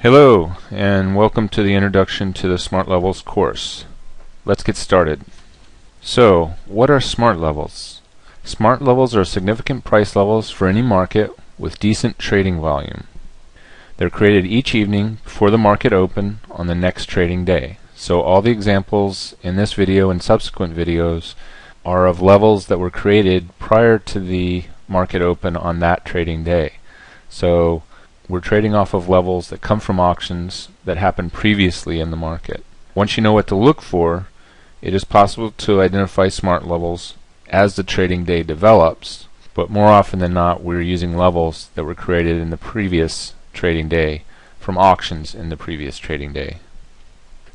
Hello, and welcome to the Introduction to the SmartLevels course. Let's get started. So, what are SmartLevels? SmartLevels are significant price levels for any market with decent trading volume. They're created each evening before the market open on the next trading day. So all the examples in this video and subsequent videos are of levels that were created prior to the market open on that trading day. So we're trading off of levels that come from auctions that happened previously in the market. Once you know what to look for, it is possible to identify smart levels as the trading day develops, but more often than not we're using levels that were created in the previous trading day from auctions in the previous trading day.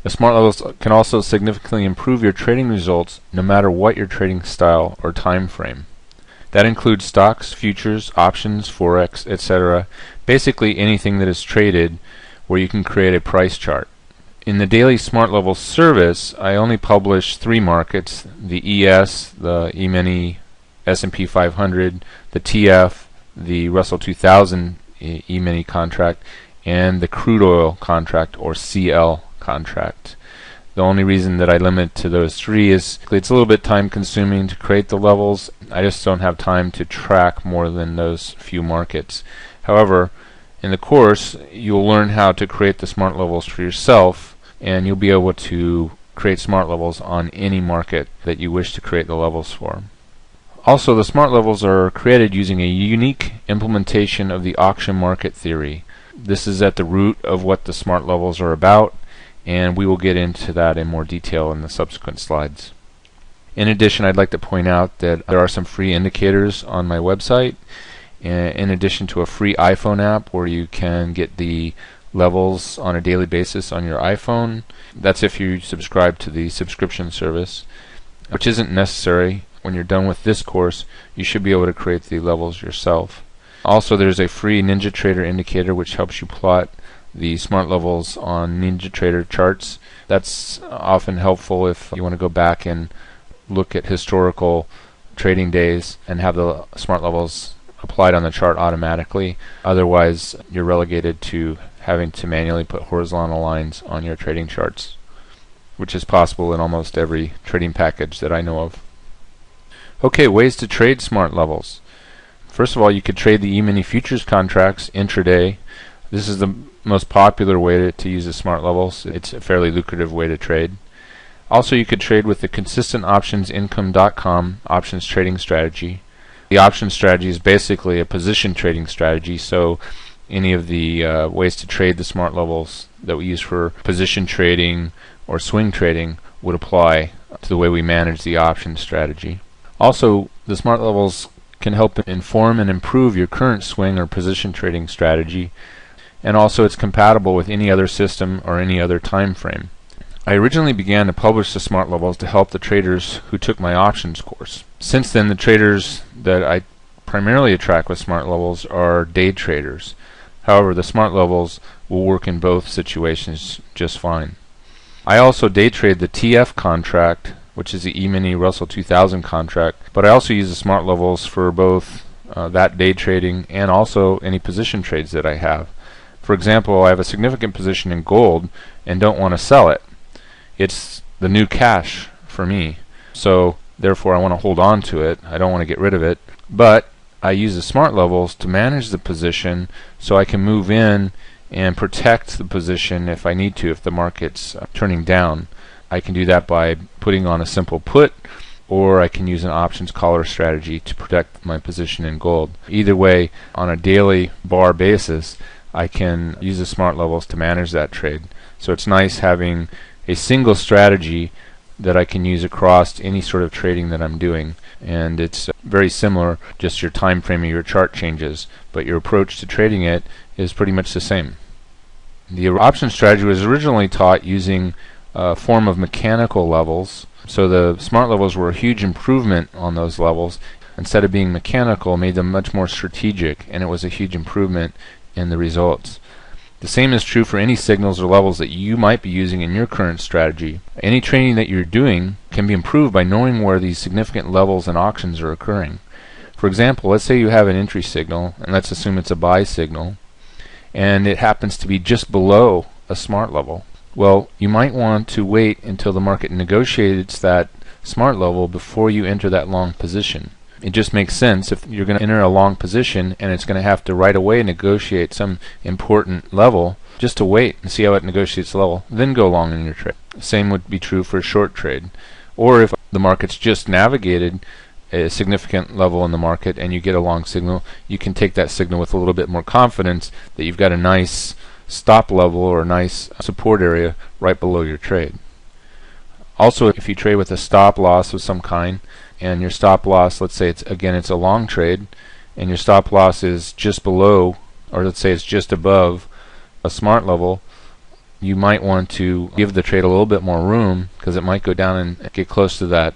The smart levels can also significantly improve your trading results no matter what your trading style or time frame. That includes stocks, futures, options, forex, etc. Basically anything that is traded where you can create a price chart. In the daily Smart Levels service, I only publish 3 markets: the ES, the E-mini S&P 500, the TF, the Russell 2000 E-mini contract, and the crude oil contract or CL contract. The only reason that I limit to those 3 is it's a little bit time consuming to create the levels. I just don't have time to track more than those few markets. However, in the course you'll learn how to create the smart levels for yourself, and you'll be able to create smart levels on any market that you wish to create the levels for. Also, the smart levels are created using a unique implementation of the auction market theory. This is at the root of what the smart levels are about, and we will get into that in more detail in the subsequent slides. In addition, I'd like to point out that there are some free indicators on my website, in addition to a free iPhone app where you can get the levels on a daily basis on your iPhone. That's if you subscribe to the subscription service, which isn't necessary. When you're done with this course, you should be able to create the levels yourself. Also, there's a free NinjaTrader indicator which helps you plot the smart levels on NinjaTrader charts. That's often helpful if you want to go back and look at historical trading days and have the smart levels applied on the chart automatically. Otherwise, you're relegated to having to manually put horizontal lines on your trading charts, which is possible in almost every trading package that I know of. Okay, ways to trade smart levels. First of all, you could trade the E-mini futures contracts intraday. This is the most popular way to use the smart levels. It's a fairly lucrative way to trade. Also, you could trade with the consistentoptionsincome.com options trading strategy. The options strategy is basically a position trading strategy, so any of the ways to trade the smart levels that we use for position trading or swing trading would apply to the way we manage the options strategy. Also, the smart levels can help inform and improve your current swing or position trading strategy, and also it's compatible with any other system or any other time frame. I originally began to publish the smart levels to help the traders who took my options course. Since then, the traders that I primarily attract with smart levels are day traders. However, the smart levels will work in both situations just fine. I also day trade the TF contract, which is the E-mini Russell 2000 contract, but I also use the smart levels for both that day trading and also any position trades that I have. For example, I have a significant position in gold and don't want to sell it. It's the new cash for me, so therefore I want to hold on to it. I don't want to get rid of it, but I use the smart levels to manage the position so I can move in and protect the position if I need to, if the market's turning down. I can do that by putting on a simple put, or I can use an options collar strategy to protect my position in gold. Either way, on a daily bar basis, I can use the smart levels to manage that trade. So it's nice having a single strategy that I can use across any sort of trading that I'm doing, and it's very similar, just your time frame of your chart changes, but your approach to trading it is pretty much the same. The option strategy was originally taught using a form of mechanical levels, so the smart levels were a huge improvement on those levels. Instead of being mechanical, made them much more strategic, and it was a huge improvement in the results. The same is true for any signals or levels that you might be using in your current strategy. Any trading that you're doing can be improved by knowing where these significant levels and auctions are occurring. For example, let's say you have an entry signal, and let's assume it's a buy signal, and it happens to be just below a smart level. Well, you might want to wait until the market negotiates that smart level before you enter that long position. It just makes sense if you're going to enter a long position and it's going to have to right away negotiate some important level, just to wait and see how it negotiates the level, then go long in your trade. Same would be true for a short trade. Or if the market's just navigated a significant level in the market and you get a long signal, you can take that signal with a little bit more confidence that you've got a nice stop level or a nice support area right below your trade. Also, if you trade with a stop loss of some kind, and your stop loss, let's say it's a long trade, and your stop loss is just below, or let's say it's just above a smart level, you might want to give the trade a little bit more room, because it might go down and get close to that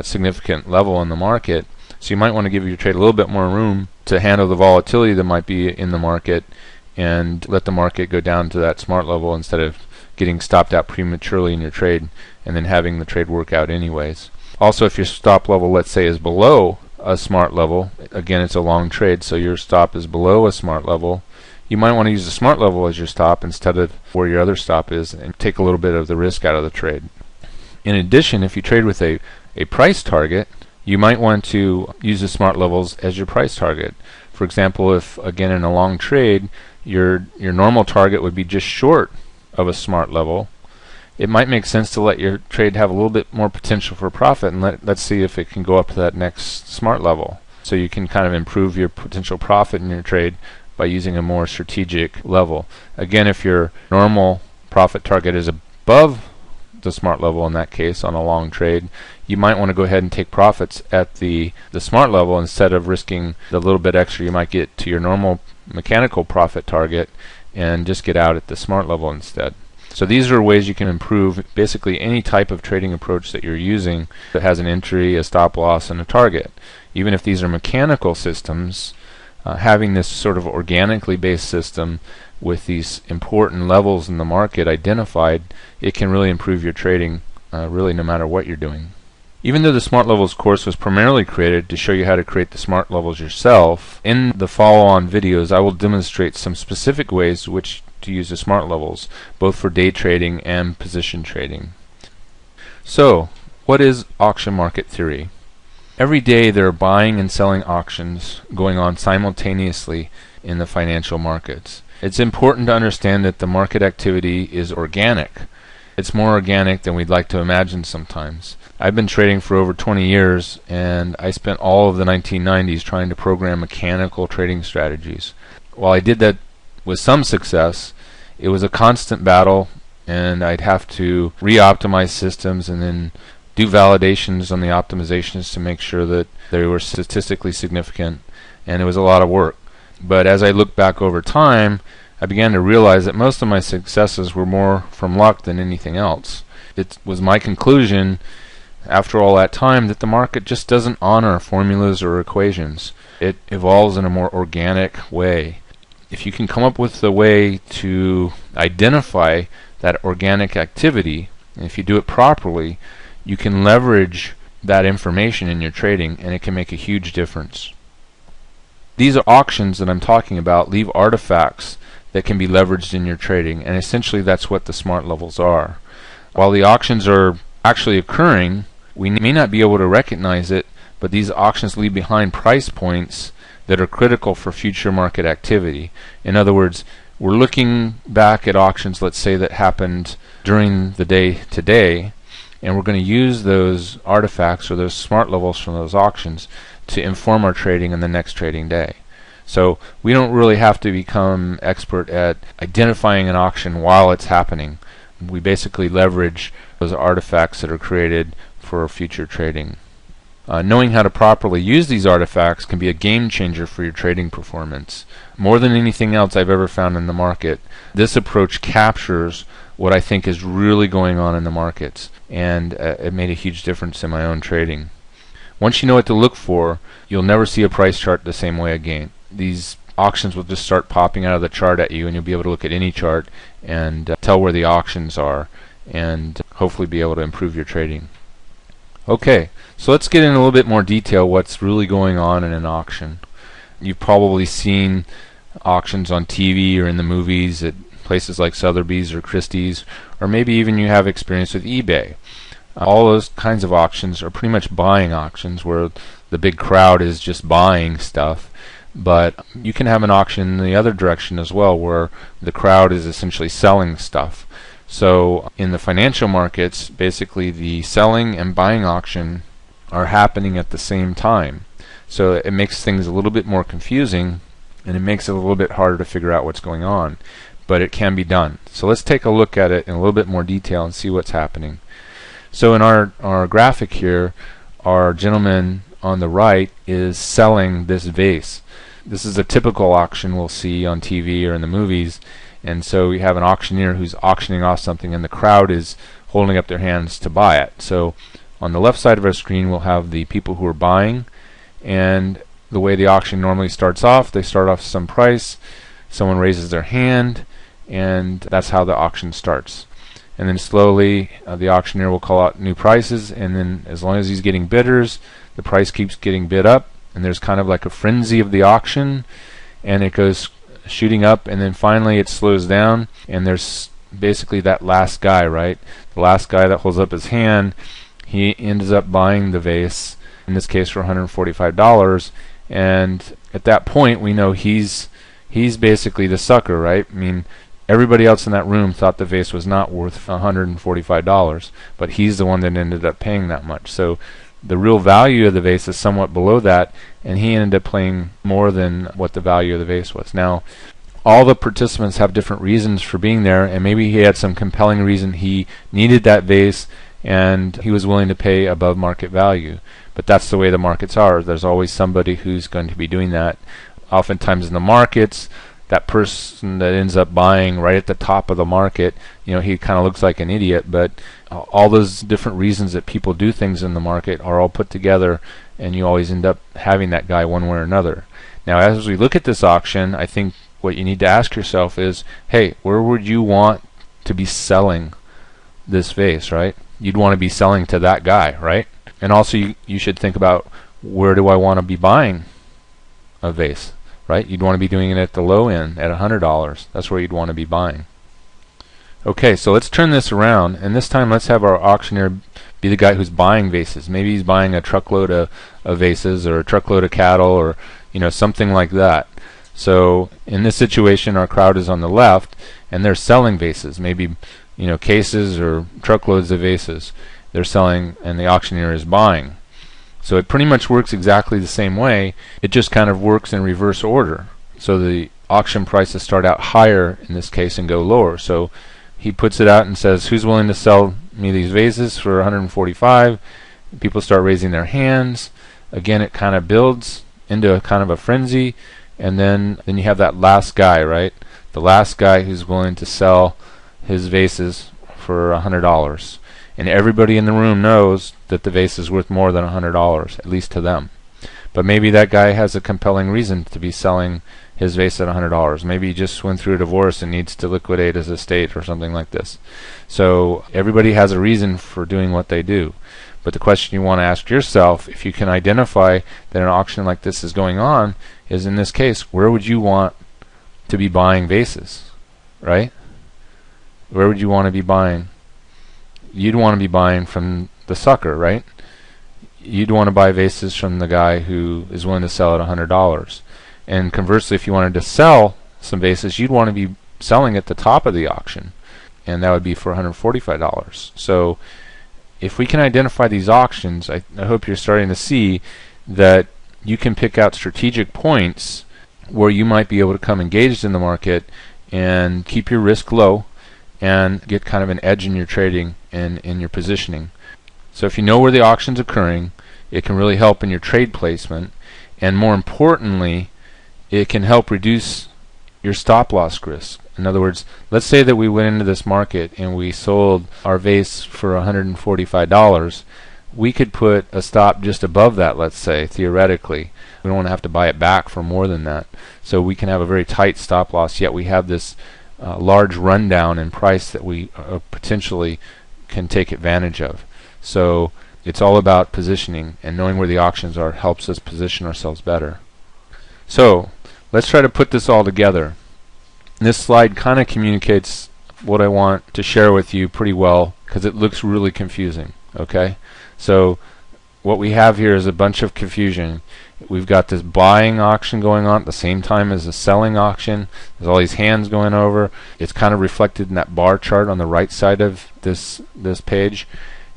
significant level in the market. So you might want to give your trade a little bit more room to handle the volatility that might be in the market, and let the market go down to that smart level instead of getting stopped out prematurely in your trade and then having the trade work out anyways. Also, if your stop level, let's say, is below a smart level, again, it's a long trade, so your stop is below a smart level, you might want to use the smart level as your stop instead of where your other stop is, and take a little bit of the risk out of the trade. In addition, if you trade with a price target, you might want to use the smart levels as your price target. For example, if, again, in a long trade, your normal target would be just short of a smart level, it might make sense to let your trade have a little bit more potential for profit, and let's see if it can go up to that next smart level. So you can kind of improve your potential profit in your trade by using a more strategic level. Again, if your normal profit target is above the smart level, in that case on a long trade, you might want to go ahead and take profits at the smart level instead of risking the little bit extra you might get to your normal mechanical profit target, and just get out at the smart level instead. So these are ways you can improve basically any type of trading approach that you're using that has an entry, a stop loss, and a target. Even if these are mechanical systems, having this sort of organically based system with these important levels in the market identified, it can really improve your trading really no matter what you're doing. Even though the Smart Levels course was primarily created to show you how to create the Smart Levels yourself, in the follow-on videos I will demonstrate some specific ways to use the Smart Levels, both for day trading and position trading. So, what is auction market theory? Every day there are buying and selling auctions going on simultaneously in the financial markets. It's important to understand that the market activity is organic. It's more organic than we'd like to imagine sometimes. I've been trading for over 20 years, and I spent all of the 1990s trying to program mechanical trading strategies. While I did that with some success, it was a constant battle, and I'd have to re-optimize systems and then do validations on the optimizations to make sure that they were statistically significant, and it was a lot of work. But as I look back over time, I began to realize that most of my successes were more from luck than anything else. It was my conclusion after all that time that the market just doesn't honor formulas or equations. It evolves in a more organic way. If you can come up with a way to identify that organic activity, and if you do it properly, you can leverage that information in your trading, and it can make a huge difference. These auctions that I'm talking about leave artifacts that can be leveraged in your trading, and essentially that's what the Smart Levels are. While the auctions are actually occurring, we may not be able to recognize it, but these auctions leave behind price points that are critical for future market activity. In other words, we're looking back at auctions, let's say, that happened during the day today, and we're going to use those artifacts or those Smart Levels from those auctions to inform our trading in the next trading day. So we don't really have to become expert at identifying an auction while it's happening. We basically leverage those artifacts that are created for future trading. Knowing how to properly use these artifacts can be a game changer for your trading performance. More than anything else I've ever found in the market, this approach captures what I think is really going on in the markets, and it made a huge difference in my own trading. Once you know what to look for, you'll never see a price chart the same way again. These auctions will just start popping out of the chart at you, and you'll be able to look at any chart and tell where the auctions are, and hopefully be able to improve your trading. Okay, so let's get in a little bit more detail what's really going on in an auction. You've probably seen auctions on TV or in the movies at places like Sotheby's or Christie's, or maybe even you have experience with eBay. All those kinds of auctions are pretty much buying auctions where the big crowd is just buying stuff. But you can have an auction in the other direction as well, where the crowd is essentially selling stuff. So in the financial markets, basically the selling and buying auction are happening at the same time. So it makes things a little bit more confusing, and it makes it a little bit harder to figure out what's going on. But it can be done. So let's take a look at it in a little bit more detail and see what's happening. So in our graphic here, our gentleman on the right is selling this vase. This is a typical auction we'll see on TV or in the movies. And so we have an auctioneer who's auctioning off something, and the crowd is holding up their hands to buy it. So on the left side of our screen, we'll have the people who are buying. And the way the auction normally starts off, they start off some price, someone raises their hand, and that's how the auction starts. And then slowly the auctioneer will call out new prices, and then as long as he's getting bidders, the price keeps getting bid up, and there's kind of like a frenzy of the auction, and it goes shooting up, and then finally it slows down, and there's basically that last guy, right? The last guy that holds up his hand, he ends up buying the vase, in this case for $145, and at that point we know he's basically the sucker, right? I mean, everybody else in that room thought the vase was not worth $145, but he's the one that ended up paying that much. So the real value of the vase is somewhat below that, and he ended up paying more than what the value of the vase was. Now, all the participants have different reasons for being there, and maybe he had some compelling reason he needed that vase, and he was willing to pay above market value. But that's the way the markets are. There's always somebody who's going to be doing that. Oftentimes in the markets, that person that ends up buying right at the top of the market, you know, he kind of looks like an idiot, but all those different reasons that people do things in the market are all put together, and you always end up having that guy one way or another. Now, as we look at this auction, I think what you need to ask yourself is, hey, where would you want to be selling this vase, right? You'd want to be selling to that guy, right? And also you should think about, where do I want to be buying a vase? Right? You'd want to be doing it at the low end, at $100. That's where you'd want to be buying. Okay, so let's turn this around, and this time let's have our auctioneer be the guy who's buying vases. Maybe he's buying a truckload of vases, or a truckload of cattle, or something like that. So in this situation, our crowd is on the left, and they're selling vases, maybe cases or truckloads of vases. They're selling, and the auctioneer is buying. So it pretty much works exactly the same way. It just kind of works in reverse order. So the auction prices start out higher in this case and go lower. So he puts it out and says, who's willing to sell me these vases for 145? People start raising their hands. Again, it kind of builds into a kind of a frenzy, and then you have that last guy, right? The last guy who's willing to sell his vases for $100. And everybody in the room knows that the vase is worth more than $100, at least to them. But maybe that guy has a compelling reason to be selling his vase at $100. Maybe he just went through a divorce and needs to liquidate his estate or something like this. So everybody has a reason for doing what they do. But the question you want to ask yourself, if you can identify that an auction like this is going on, is in this case, where would you want to be buying vases, right? Where would you want to be buying? You'd want to be buying from the sucker, right? You'd want to buy vases from the guy who is willing to sell at $100. And conversely, if you wanted to sell some vases, you'd want to be selling at the top of the auction, and that would be for $145. So if we can identify these auctions, I hope you're starting to see that you can pick out strategic points where you might be able to come engaged in the market and keep your risk low and get kind of an edge in your trading and in your positioning. So if you know where the auction's occurring, it can really help in your trade placement, and more importantly, it can help reduce your stop loss risk. In other words, let's say that we went into this market and we sold our vase for $145. We could put a stop just above that, let's say, theoretically. We don't want to have to buy it back for more than that. So we can have a very tight stop loss, yet we have this large rundown in price that we potentially can take advantage of. So it's all about positioning, and knowing where the auctions are helps us position ourselves better. So Let's try to put this all together. This slide kind of communicates what I want to share with you pretty well, because it looks really confusing. Okay, so what we have here is a bunch of confusion. We've got this buying auction going on at the same time as the selling auction. There's all these hands going over. It's kind of reflected in that bar chart on the right side of this page,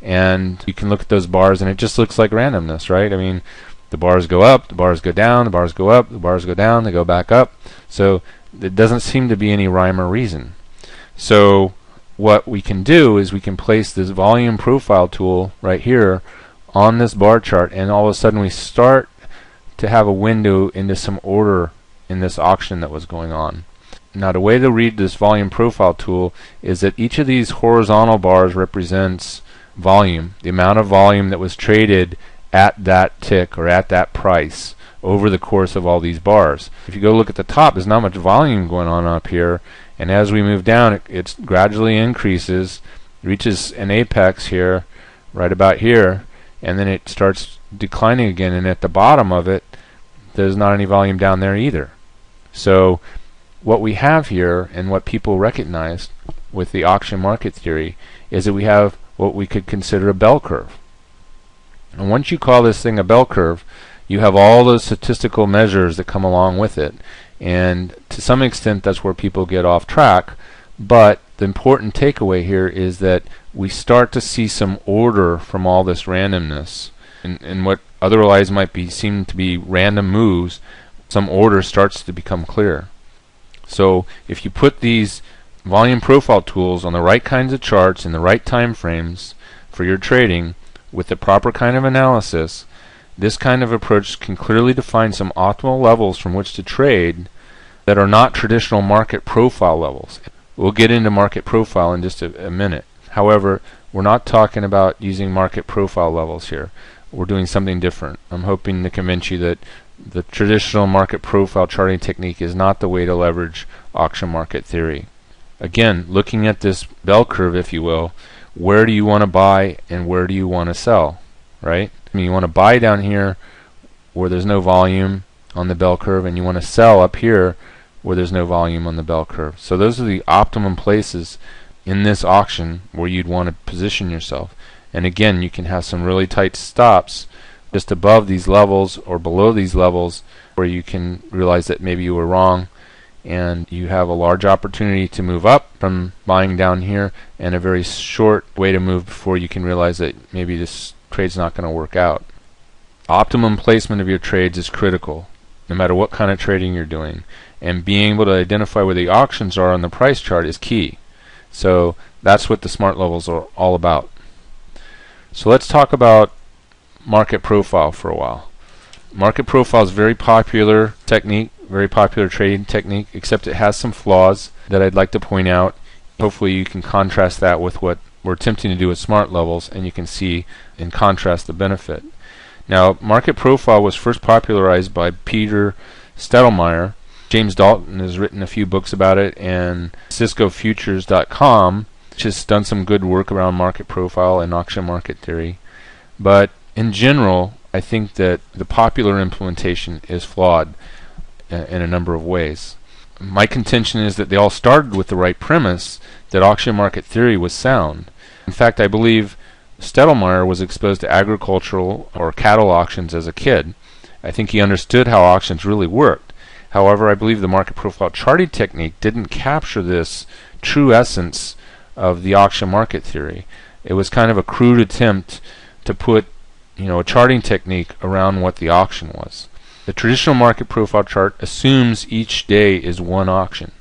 and you can look at those bars and it just looks like randomness, right? I mean, the bars go up, the bars go down, the bars go up, the bars go down, they go back up. So there doesn't seem to be any rhyme or reason. So what we can do is we can place this volume profile tool right here on this bar chart, and all of a sudden we start to have a window into some order in this auction that was going on. Now, the way to read this volume profile tool is that each of these horizontal bars represents volume, the amount of volume that was traded at that tick or at that price over the course of all these bars. If you go look at the top, there's not much volume going on up here, and as we move down, it gradually increases, reaches an apex here, right about here, and then it starts declining again, and at the bottom of it, there's not any volume down there either. So what we have here, and what people recognized with the auction market theory, is that we have what we could consider a bell curve. And once you call this thing a bell curve, you have all those statistical measures that come along with it, and to some extent that's where people get off track. But the important takeaway here is that we start to see some order from all this randomness, and what otherwise might be seem to be random moves, some order starts to become clear. So if you put these volume profile tools on the right kinds of charts in the right time frames for your trading with the proper kind of analysis, this kind of approach can clearly define some optimal levels from which to trade that are not traditional market profile levels. We'll get into market profile in just a minute. However, we're not talking about using market profile levels here. We're doing something different. I'm hoping to convince you that the traditional market profile charting technique is not the way to leverage auction market theory. Again, looking at this bell curve, if you will, where do you want to buy and where do you want to sell, right? I mean, you want to buy down here where there's no volume on the bell curve, and you want to sell up here where there's no volume on the bell curve. So those are the optimum places in this auction where you'd want to position yourself. And again, you can have some really tight stops just above these levels or below these levels where you can realize that maybe you were wrong, and you have a large opportunity to move up from buying down here, and a very short way to move before you can realize that maybe this trade's not going to work out. Optimum placement of your trades is critical, no matter what kind of trading you're doing, and being able to identify where the auctions are on the price chart is key. So that's what the smart levels are all about. So let's talk about market profile for a while. Market profile is a very popular technique, very popular trading technique, except it has some flaws that I'd like to point out. Hopefully you can contrast that with what we're attempting to do with smart levels, and you can see in contrast the benefit. Now, market profile was first popularized by Peter Stettlemyer. James Dalton has written a few books about it, and CiscoFutures.com, which has done some good work around market profile and auction market theory. But in general, I think that the popular implementation is flawed in a number of ways. My contention is that they all started with the right premise that auction market theory was sound. In fact, I believe Stettlemyer was exposed to agricultural or cattle auctions as a kid. I think he understood how auctions really worked. However, I believe the market profile charting technique didn't capture this true essence of the auction market theory. It was kind of a crude attempt to put, a charting technique around what the auction was. The traditional market profile chart assumes each day is one auction.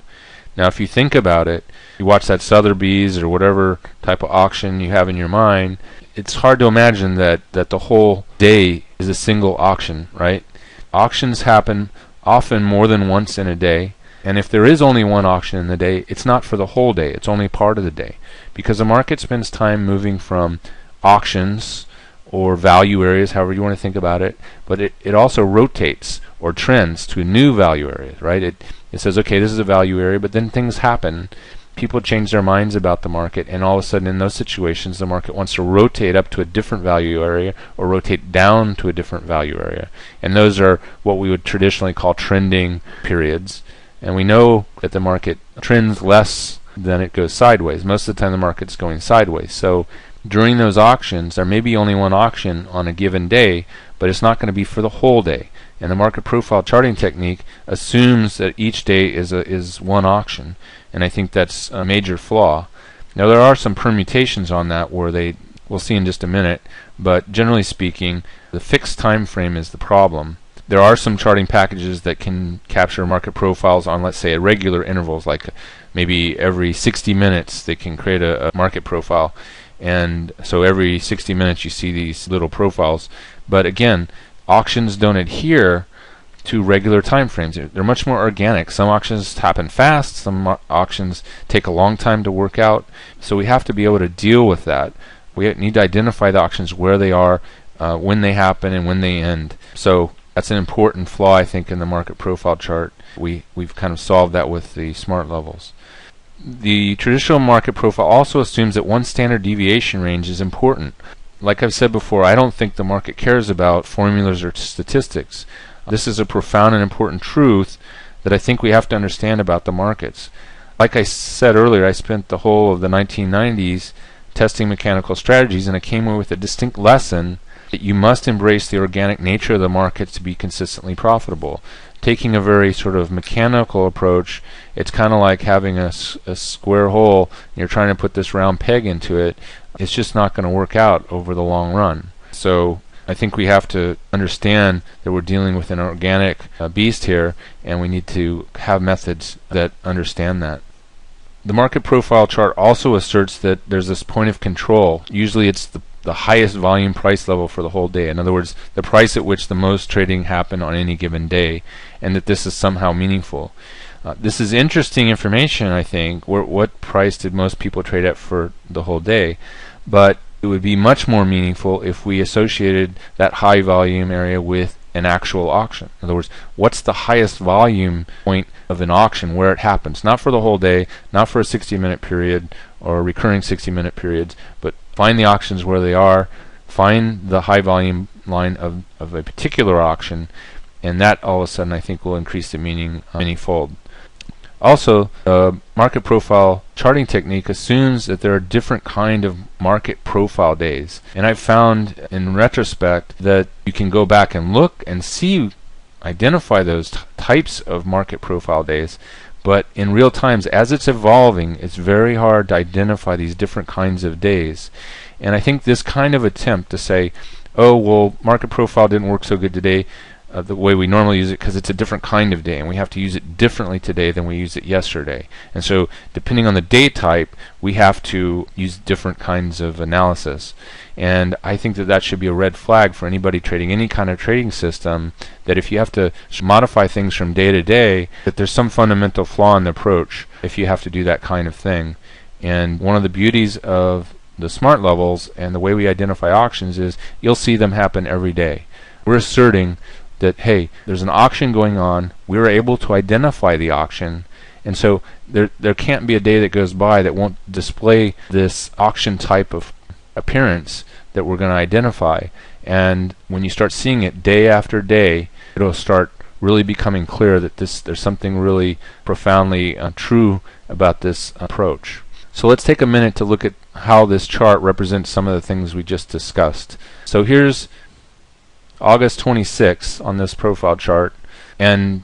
Now, if you think about it, you watch that Sotheby's or whatever type of auction you have in your mind, it's hard to imagine that the whole day is a single auction, right? Auctions happen often more than once in a day, and if there is only one auction in the day, it's not for the whole day, it's only part of the day, because the market spends time moving from auctions or value areas, however you want to think about it, but it also rotates or trends to new value areas, right? It says, okay, this is a value area, but then things happen, people change their minds about the market, and all of a sudden in those situations the market wants to rotate up to a different value area or rotate down to a different value area. And those are what we would traditionally call trending periods. And we know that the market trends less than it goes sideways. Most of the time the market's going sideways. So during those auctions, there may be only one auction on a given day, but it's not going to be for the whole day. And the market profile charting technique assumes that each day is one auction. And I think that's a major flaw. Now there are some permutations on that where we'll see in just a minute, but generally speaking, the fixed time frame is the problem. There are some charting packages that can capture market profiles on, let's say, regular intervals, like maybe every 60 minutes they can create a market profile. And so every 60 minutes you see these little profiles. But again, auctions don't adhere to regular time frames. They're much more organic. Some auctions happen fast, some auctions take a long time to work out. So we have to be able to deal with that. We need to identify the auctions where they are, when they happen, and when they end. So that's an important flaw, I think, in the market profile chart. We've kind of solved that with the SmartLevels. The traditional market profile also assumes that one standard deviation range is important. Like I've said before, I don't think the market cares about formulas or statistics. This is a profound and important truth that I think we have to understand about the markets. Like I said earlier, I spent the whole of the 1990s testing mechanical strategies, and I came away with a distinct lesson that you must embrace the organic nature of the markets to be consistently profitable. Taking a very sort of mechanical approach, it's kind of like having a square hole and you're trying to put this round peg into it. It's just not going to work out over the long run. So I think we have to understand that we're dealing with an organic beast here, and we need to have methods that understand that. The market profile chart also asserts that there's this point of control. Usually it's the highest volume price level for the whole day. In other words, the price at which the most trading happened on any given day, and that this is somehow meaningful. This is interesting information, I think. What price did most people trade at for the whole day? But it would be much more meaningful if we associated that high volume area with an actual auction. In other words, what's the highest volume point of an auction where it happens? Not for the whole day, not for a 60-minute period or recurring 60-minute periods, but find the auctions where they are, find the high volume line of a particular auction, and that all of a sudden I think will increase the meaning many-fold. Also, the market profile charting technique assumes that there are different kind of market profile days. And I've found in retrospect that you can go back and look and identify those types of market profile days. But in real times, as it's evolving, it's very hard to identify these different kinds of days. And I think this kind of attempt to say, oh, well, market profile didn't work so good today, the way we normally use it, because it's a different kind of day and we have to use it differently today than we used it yesterday. And so depending on the day type, we have to use different kinds of analysis. And I think that that should be a red flag for anybody trading any kind of trading system, that if you have to modify things from day to day, that there's some fundamental flaw in the approach if you have to do that kind of thing. And one of the beauties of the SmartLevels and the way we identify auctions is you'll see them happen every day. We're asserting that, hey, there's an auction going on, we were able to identify the auction, and so there can't be a day that goes by that won't display this auction type of appearance that we're going to identify. And when you start seeing it day after day, it'll start really becoming clear that there's something really profoundly true about this approach. So let's take a minute to look at how this chart represents some of the things we just discussed. So here's August 26th on this profile chart, and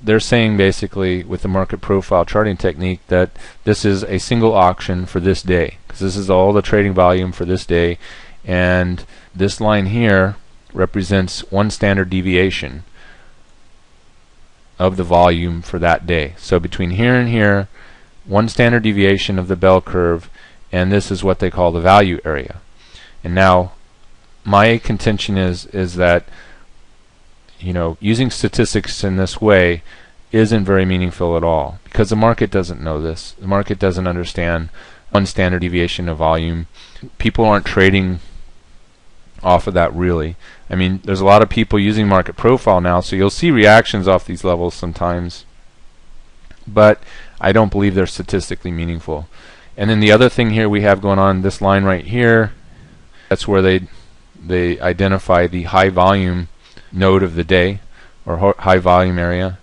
they're saying basically with the market profile charting technique that this is a single auction for this day, because this is all the trading volume for this day, and this line here represents one standard deviation of the volume for that day. So between here and here, one standard deviation of the bell curve, and this is what they call the value area. And now my contention is that, you know, using statistics in this way isn't very meaningful at all, because the market doesn't know this. The market doesn't understand one standard deviation of volume. People aren't trading off of that, really. I mean, there's a lot of people using market profile now, so you'll see reactions off these levels sometimes. But I don't believe they're statistically meaningful. And then the other thing here we have going on, this line right here, that's where they identify the high volume node of the day, or high volume area.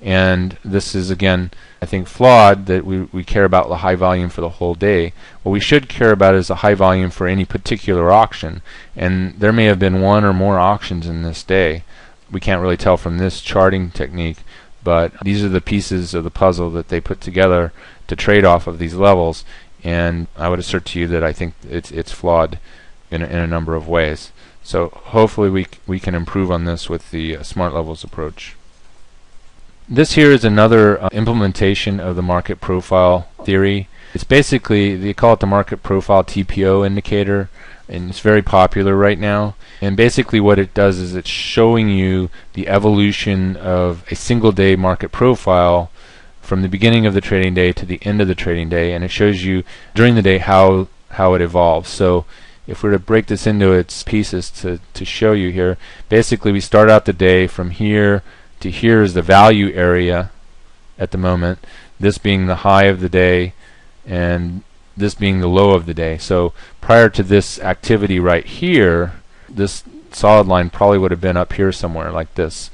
And this is, again, I think flawed that we care about the high volume for the whole day. What we should care about is the high volume for any particular auction. And there may have been one or more auctions in this day. We can't really tell from this charting technique, but these are the pieces of the puzzle that they put together to trade off of these levels. And I would assert to you that I think it's flawed in a number of ways. So hopefully we can improve on this with the SmartLevels approach. This here is another implementation of the market profile theory. It's basically, they call it the market profile TPO indicator, and it's very popular right now. And basically what it does is it's showing you the evolution of a single day market profile from the beginning of the trading day to the end of the trading day, and it shows you during the day how it evolves. So if we were to break this into its pieces to show you here, basically we start out the day from here to here is the value area at the moment, this being the high of the day and this being the low of the day. So prior to this activity right here, this solid line probably would have been up here somewhere like this.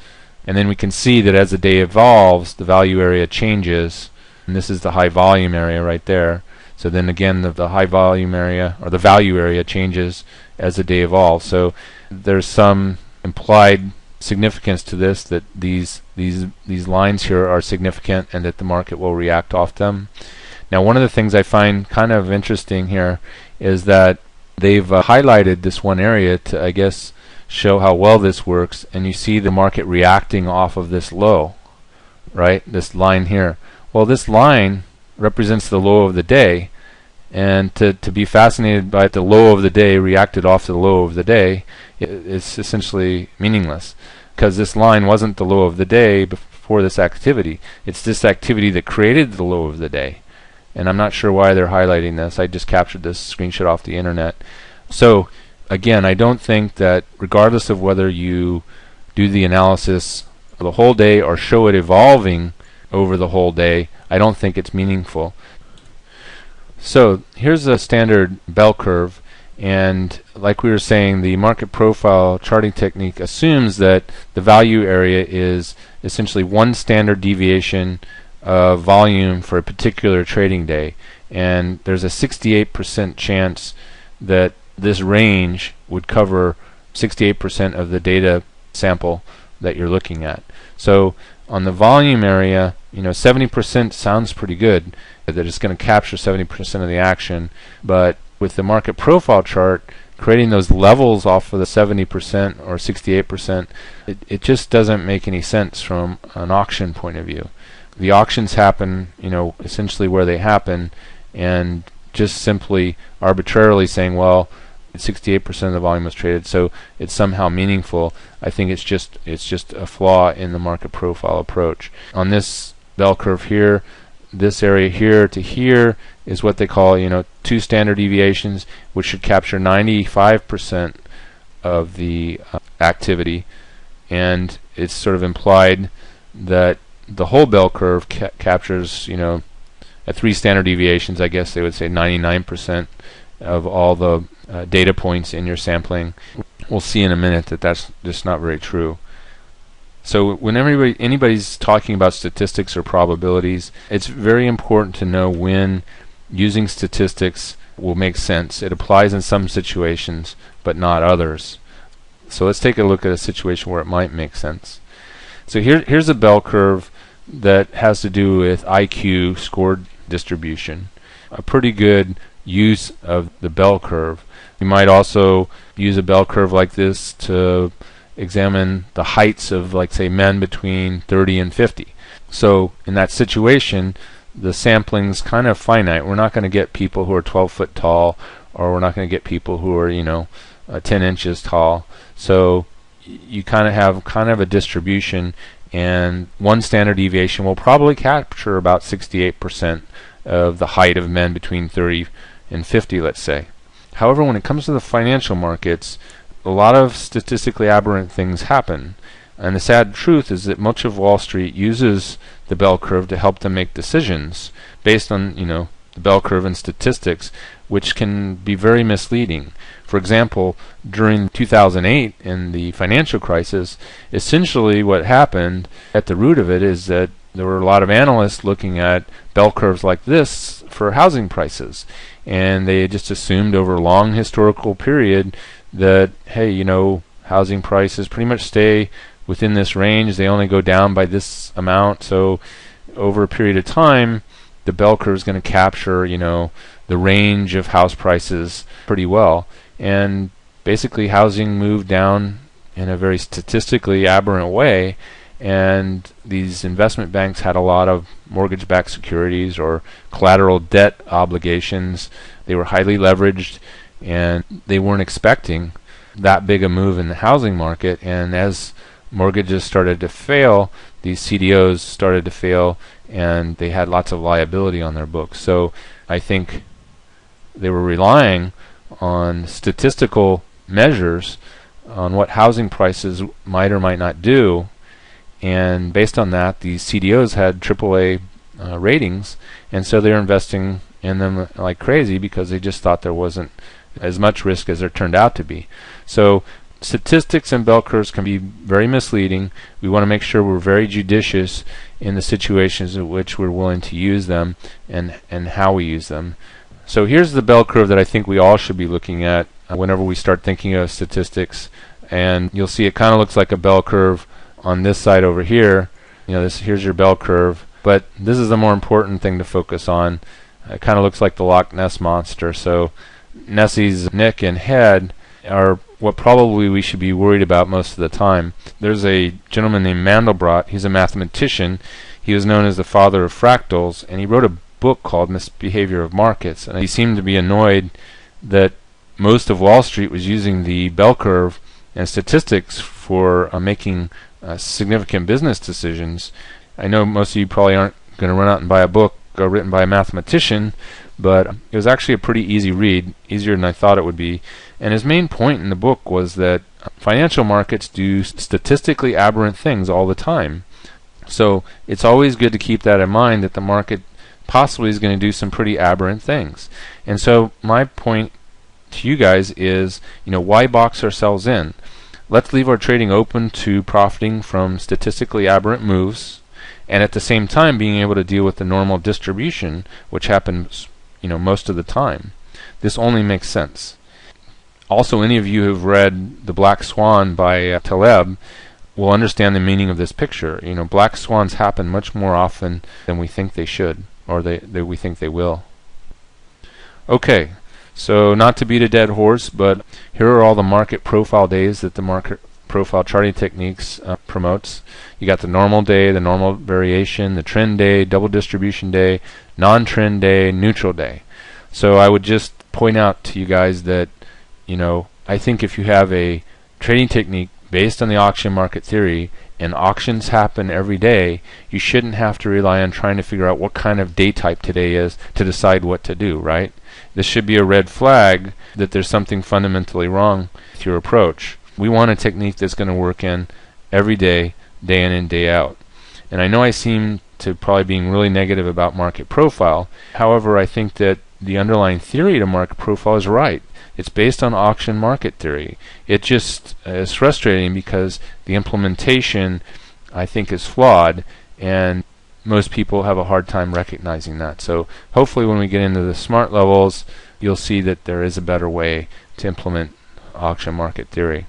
And then we can see that as the day evolves, the value area changes, and this is the high volume area right there. So then again, the high volume area, or the value area, changes as the day evolves. So there's some implied significance to this, that these lines here are significant and that the market will react off them. Now, one of the things I find kind of interesting here is that they've highlighted this one area to, I guess, show how well this works, and you see the market reacting off of this low, right? This line here. Well, this line represents the low of the day, and to be fascinated by the low of the day reacted off to the low of the day, it's essentially meaningless, because this line wasn't the low of the day before this activity. It's this activity that created the low of the day, and I'm not sure why they're highlighting this. I just captured this screenshot off the internet. So again, I don't think that, regardless of whether you do the analysis of the whole day or show it evolving over the whole day, I don't think it's meaningful. So here's a standard bell curve, and like we were saying, the market profile charting technique assumes that the value area is essentially one standard deviation of volume for a particular trading day, and there's a 68% chance that this range would cover 68% of the data sample that you're looking at. So on the volume area, 70% sounds pretty good, that it's going to capture 70% of the action, but with the market profile chart, creating those levels off of the 70% or 68%, it just doesn't make any sense from an auction point of view. The auctions happen, essentially where they happen, and just simply arbitrarily saying, well, 68% of the volume was traded, so it's somehow meaningful. I think it's just a flaw in the market profile approach. On this bell curve here, this area here to here is what they call, two standard deviations, which should capture 95% of the activity, and it's sort of implied that the whole bell curve captures, at 3 standard deviations, I guess they would say 99% of all the data points in your sampling. We'll see in a minute that that's just not very true. So whenever anybody's talking about statistics or probabilities, it's very important to know when using statistics will make sense. It applies in some situations, but not others. So let's take a look at a situation where it might make sense. So here's a bell curve that has to do with IQ score distribution. A pretty good use of the bell curve. You might also use a bell curve like this to examine the heights of, like, say, men between 30 and 50. So in that situation, the sampling's kind of finite. We're not going to get people who are 12 foot tall, or we're not going to get people who are 10 inches tall. So you kind of have a distribution, and one standard deviation will probably capture about 68% of the height of men between 30 and 50, let's say. However, when it comes to the financial markets, a lot of statistically aberrant things happen, and the sad truth is that much of Wall Street uses the bell curve to help them make decisions based on, the bell curve and statistics, which can be very misleading. For example, during 2008 in the financial crisis, essentially what happened at the root of it is that there were a lot of analysts looking at bell curves like this for housing prices, and they just assumed over a long historical period that, hey, housing prices pretty much stay within this range. They only go down by this amount, so over a period of time the bell curve is going to capture the range of house prices pretty well. And basically housing moved down in a very statistically aberrant way, and these investment banks had a lot of mortgage-backed securities or collateral debt obligations. They were highly leveraged, and they weren't expecting that big a move in the housing market. And as mortgages started to fail, these CDOs started to fail, and they had lots of liability on their books. So I think they were relying on statistical measures on what housing prices might or might not do, and based on that, these CDOs had AAA ratings, and so they're investing in them like crazy because they just thought there wasn't as much risk as there turned out to be. So statistics and bell curves can be very misleading. We want to make sure we're very judicious in the situations in which we're willing to use them and how we use them. So here's the bell curve that I think we all should be looking at whenever we start thinking of statistics, and you'll see it kind of looks like a bell curve on this side over here. Here's your bell curve, but this is the more important thing to focus on. It kind of looks like the Loch Ness monster. So Nessie's neck and head are what probably we should be worried about most of the time. There's a gentleman named Mandelbrot. He's a mathematician. He was known as the father of fractals, and he wrote a book called Misbehavior of Markets, and he seemed to be annoyed that most of Wall Street was using the bell curve and statistics for making significant business decisions. I know most of you probably aren't going to run out and buy a book written by a mathematician, but it was actually a pretty easy read, easier than I thought it would be. And his main point in the book was that financial markets do statistically aberrant things all the time. So it's always good to keep that in mind, that the market possibly is going to do some pretty aberrant things. And so my point to you guys is, why box ourselves in? Let's leave our trading open to profiting from statistically aberrant moves, and at the same time being able to deal with the normal distribution, which happens most of the time. This only makes sense. Also, any of you who've read The Black Swan by Taleb will understand the meaning of this picture. Black swans happen much more often than we think they should, or we think they will. Okay, so not to beat a dead horse, but here are all the market profile days that the market profile charting techniques promotes. You got the normal day, the normal variation, the trend day, double distribution day, non-trend day, neutral day. So I would just point out to you guys that I think if you have a trading technique based on the auction market theory, and auctions happen every day, you shouldn't have to rely on trying to figure out what kind of day type today is to decide what to do, right? This should be a red flag that there's something fundamentally wrong with your approach. We want a technique that's going to work in every day, day in and day out. And I know I seem to probably being really negative about market profile. However, I think that the underlying theory to market profile is right. It's based on auction market theory. It just is frustrating because the implementation, I think, is flawed, and most people have a hard time recognizing that. So hopefully when we get into the smart levels, you'll see that there is a better way to implement auction market theory.